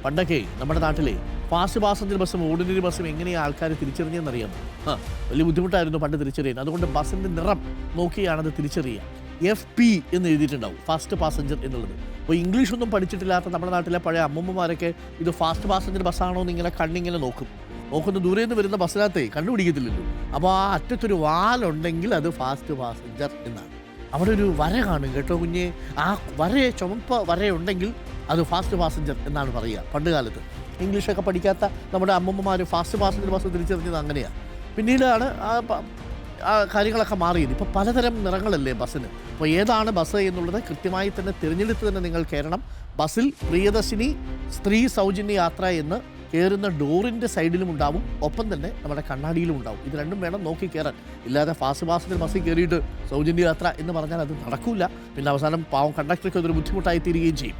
പണ്ടൊക്കെ നമ്മുടെ നാട്ടിലെ ഫാസ്റ്റ് പാസഞ്ചർ ബസ്സും ഓർഡിനറി ബസ്സും എങ്ങനെയാണ് ആൾക്കാർ തിരിച്ചറിഞ്ഞെന്നറിയാമോ? വലിയ ബുദ്ധിമുട്ടായിരുന്നു പണ്ട് തിരിച്ചറിയാൻ. അതുകൊണ്ട് ബസ്സിൻ്റെ നിറം നോക്കിയാണത് തിരിച്ചറിയുക. FP എന്ന് എഴുതിയിട്ടുണ്ടാവും, ഫാസ്റ്റ് പാസഞ്ചർ എന്നുള്ളത്. അപ്പോൾ ഇംഗ്ലീഷൊന്നും പഠിച്ചിട്ടില്ലാത്ത നമ്മുടെ നാട്ടിലെ പഴയ അമ്മൂമ്മമാരൊക്കെ ഇത് ഫാസ്റ്റ് പാസഞ്ചർ ബസ്സാണോ എന്ന് ഇങ്ങനെ കണ്ണിങ്ങനെ നോക്കുന്ന ദൂരെ നിന്ന് വരുന്ന ബസ്സിനകത്തേ കണ്ടുപിടിക്കത്തില്ലല്ലോ. അപ്പോൾ ആ അറ്റത്തൊരു വാലുണ്ടെങ്കിൽ അത് ഫാസ്റ്റ് പാസഞ്ചർ എന്നാണ്. അവിടെ ഒരു വര കാണും കേട്ടോ കുഞ്ഞെ. ആ ചുമപ്പ് വരയുണ്ടെങ്കിൽ അത് ഫാസ്റ്റ് പാസഞ്ചർ എന്നാണ് പറയുക. പണ്ട് കാലത്ത് ഇംഗ്ലീഷൊക്കെ പഠിക്കാത്ത നമ്മുടെ അമ്മമ്മമാർ ഫാസ്റ്റ് പാസഞ്ചർ ബസ് തിരിച്ചറിഞ്ഞത് അങ്ങനെയാണ്. പിന്നീടാണ് ആ കാര്യങ്ങളൊക്കെ മാറിയത്. ഇപ്പോൾ പലതരം നിറങ്ങളല്ലേ ബസ്സിന്. അപ്പോൾ ഏതാണ് ബസ് എന്നുള്ളത് കൃത്യമായി തന്നെ തിരഞ്ഞെടുത്ത് തന്നെ നിങ്ങൾ കയറണം. ബസ്സിൽ പ്രിയദർശിനി സ്ത്രീ സൗജന്യ യാത്ര എന്ന് കയറുന്ന ഡോറിൻ്റെ സൈഡിലും ഉണ്ടാവും, ഒപ്പം തന്നെ നമ്മുടെ കണ്ണാടിയിലും ഉണ്ടാവും. ഇത് രണ്ടും വേണം നോക്കി കയറാൻ. ഇല്ലാതെ ഫാസ്റ്റ് പാസഞ്ചർ ബസ്സിൽ കയറിയിട്ട് സൗജന്യ യാത്ര എന്ന് പറഞ്ഞാൽ അത് നടക്കില്ല. പിന്നെ അവസാനം പാവം കണ്ടക്ടർക്ക് അതൊരു ബുദ്ധിമുട്ടായി തീരുകയും ചെയ്യും.